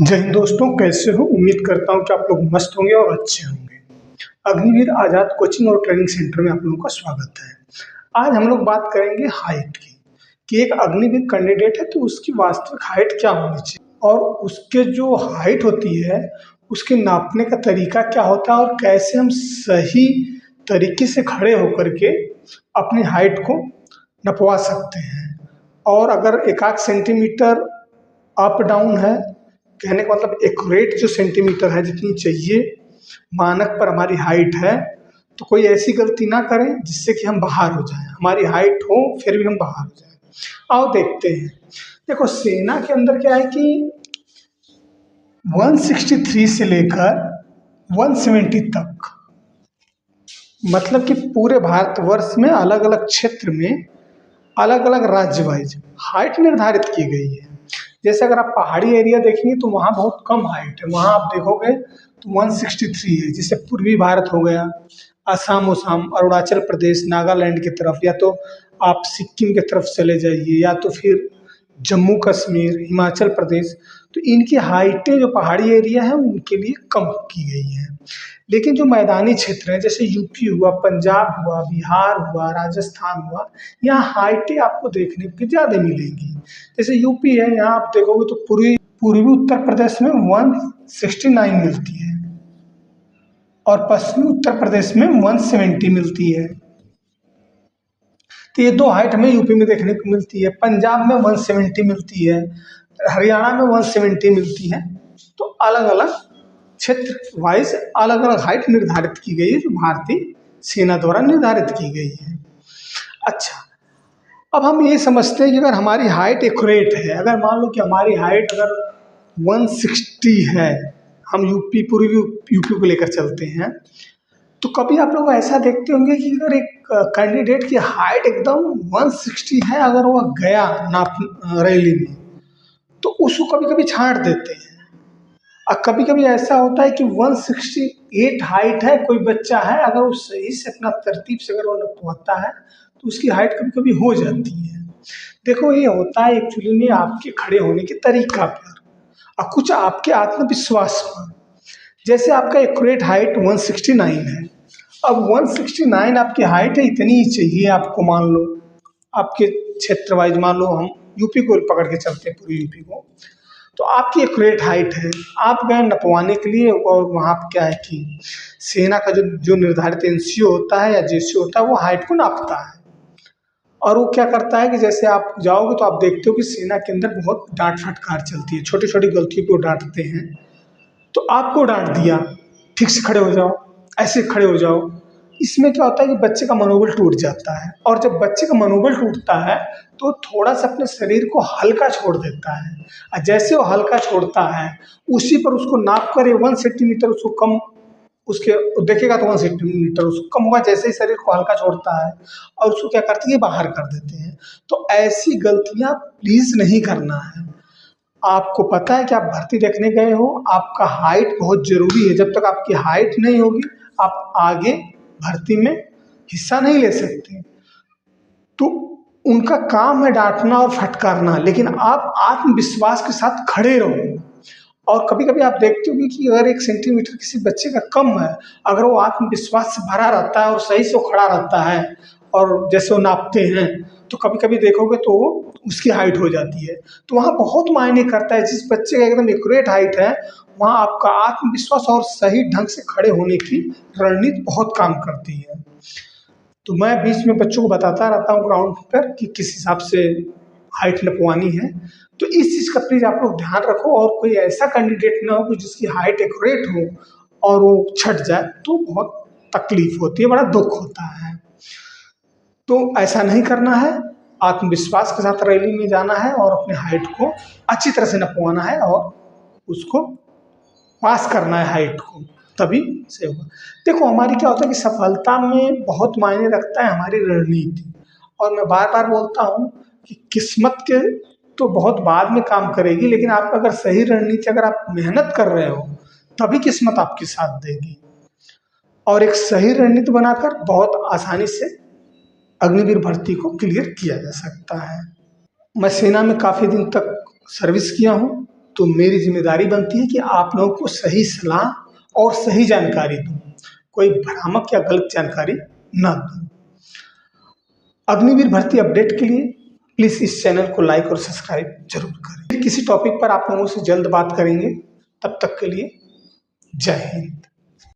जय हिंद दोस्तों, कैसे हो? उम्मीद करता हूँ कि आप लोग मस्त होंगे और अच्छे होंगे। अग्निवीर आजाद कोचिंग और ट्रेनिंग सेंटर में आप लोगों का स्वागत है। आज हम लोग बात करेंगे हाइट की, कि एक अग्निवीर कैंडिडेट है तो उसकी वास्तविक हाइट क्या होनी चाहिए और उसके जो हाइट होती है उसके नापने का तरीका क्या होता है और कैसे हम सही तरीके से खड़े होकर के अपनी हाइट को नपवा सकते हैं। और अगर एक आध सेंटीमीटर अप डाउन है, कहने का मतलब एक्यूरेट जो सेंटीमीटर है जितनी चाहिए मानक पर हमारी हाइट है, तो कोई ऐसी गलती ना करें जिससे कि हम बाहर हो जाएं, हमारी हाइट हो फिर भी हम बाहर हो जाएं। आओ देखते हैं। देखो, सेना के अंदर क्या है कि 163 से लेकर 170 तक, मतलब कि पूरे भारतवर्ष में अलग अलग क्षेत्र में अलग अलग राज्य वाइज हाइट निर्धारित की गई है। जैसे अगर आप पहाड़ी एरिया देखेंगे तो वहाँ बहुत कम हाइट है, वहाँ आप देखोगे तो 163 है। जैसे पूर्वी भारत हो गया, असम ओसम, अरुणाचल प्रदेश, नागालैंड की तरफ, या तो आप सिक्किम की तरफ चले जाइए, या तो फिर जम्मू कश्मीर, हिमाचल प्रदेश, तो इनकी हाइटें जो पहाड़ी एरिया है उनके लिए कम की गई हैं। लेकिन जो मैदानी क्षेत्र हैं जैसे यूपी हुआ, पंजाब हुआ, बिहार हुआ, राजस्थान हुआ, यहाँ हाइटें आपको देखने को ज़्यादा मिलेंगी। जैसे यूपी है, यहाँ आप देखोगे तो पूर्वी पूर्वी उत्तर प्रदेश में 169 मिलती है और पश्चिमी उत्तर प्रदेश में 170 मिलती है। तो ये दो हाइट हमें यूपी में देखने को मिलती है। पंजाब में 170 मिलती है, हरियाणा में 170 मिलती है। तो अलग अलग क्षेत्र वाइज अलग अलग हाइट निर्धारित की गई है, जो भारतीय सेना द्वारा निर्धारित की गई है। अच्छा, अब हम ये समझते हैं कि अगर हमारी हाइट एक्यूरेट है, अगर मान लो कि हमारी हाइट अगर 160 है, हम पूर्वी यूपी को लेकर चलते हैं, तो कभी आप लोग ऐसा देखते होंगे कि अगर एक कैंडिडेट की हाइट एकदम 160 है, अगर वह गया नाप रैली में तो उसको कभी कभी छांट देते हैं। और कभी कभी ऐसा होता है कि 168 हाइट है, कोई बच्चा है, अगर वो सही से अपना तरतीब से अगर वो नपवाता है तो उसकी हाइट कभी कभी हो जाती है। देखो, ये होता है एक्चुअली में आपके खड़े होने के तरीका पर और कुछ आपके आत्मविश्वास पर। जैसे आपका एक्यूरेट हाइट 169 है, अब 169 आपकी हाइट है, इतनी ही चाहिए आपको। मान लो आपके क्षेत्र वाइज, मान लो हम यूपी को पकड़ के चलते हैं, पूरी यूपी को, तो आपकी एक्यूरेट हाइट है, आप गए नपवाने के लिए और वहाँ पर क्या है कि सेना का जो जो निर्धारित एनसीओ होता है या जेसीओ होता है वो हाइट को नापता है। और वो क्या करता है कि जैसे आप जाओगे तो आप देखते हो कि सेना के अंदर बहुत डांट फटकार चलती है, छोटी छोटी गलतियों को डांटते हैं। तो आपको डांट दिया, ठीक से खड़े हो जाओ, ऐसे खड़े हो जाओ, इसमें क्या होता है कि बच्चे का मनोबल टूट जाता है। और जब बच्चे का मनोबल टूटता है तो थोड़ा सा अपने शरीर को हल्का छोड़ देता है, और जैसे वो हल्का छोड़ता है उसी पर उसको नाप कर 1 सेंटीमीटर उसको कम, उसके देखेगा तो 1 सेंटीमीटर उसको कम होगा जैसे ही शरीर को हल्का छोड़ता है, और उसको क्या करते हैं, बाहर कर देते हैं। तो ऐसी गलतियां प्लीज नहीं करना है। आपको पता है कि आप भर्ती देखने गए हो, आपका हाइट बहुत जरूरी है। जब तक आपकी हाइट नहीं होगी आप आगे भर्ती में हिस्सा नहीं ले सकते। तो उनका काम है डांटना और फटकारना, लेकिन आप आत्मविश्वास के साथ खड़े रहो। और कभी कभी आप देखते होंगे कि अगर 1 सेंटीमीटर किसी बच्चे का कम है, अगर वो आत्मविश्वास से भरा रहता है और सही से वो खड़ा रहता है और जैसे वो नापते हैं, तो कभी कभी देखोगे तो उसकी हाइट हो जाती है। तो वहाँ बहुत मायने करता है, जिस बच्चे का एकदम एक्यूरेट हाइट है वहाँ आपका आत्मविश्वास और सही ढंग से खड़े होने की रणनीति बहुत काम करती है। तो मैं बीच में बच्चों को बताता रहता हूँ ग्राउंड पर कि किस हिसाब से हाइट नपवानी है। तो इस चीज़ का प्लीज आप लोग ध्यान रखो, और कोई ऐसा कैंडिडेट ना हो कि जिसकी हाइट एक्यूरेट हो और वो छट जाए तो बहुत तकलीफ होती है, बड़ा दुख होता है। तो ऐसा नहीं करना है, आत्मविश्वास के साथ रैली में जाना है और अपने हाइट को अच्छी तरह से नपवाना है और उसको पास करना है हाइट को, तभी से होगा। देखो, हमारी क्या होता है कि सफलता में बहुत मायने रखता है हमारी रणनीति। और मैं बार बार बोलता हूँ कि किस्मत के तो बहुत बाद में काम करेगी, लेकिन आप अगर सही रणनीति, अगर आप मेहनत कर रहे हो तभी किस्मत आपके साथ देगी। और एक सही रणनीति बनाकर बहुत आसानी से अग्निवीर भर्ती को क्लियर किया जा सकता है। मैं सेना में काफ़ी दिन तक सर्विस किया हूँ तो मेरी जिम्मेदारी बनती है कि आप लोगों को सही सलाह और सही जानकारी दूँ, कोई भ्रामक या गलत जानकारी ना दूँ। अग्निवीर भर्ती अपडेट के लिए प्लीज़ इस चैनल को लाइक और सब्सक्राइब जरूर करें। किसी टॉपिक पर आप लोगों से जल्द बात करेंगे, तब तक के लिए जय हिंद।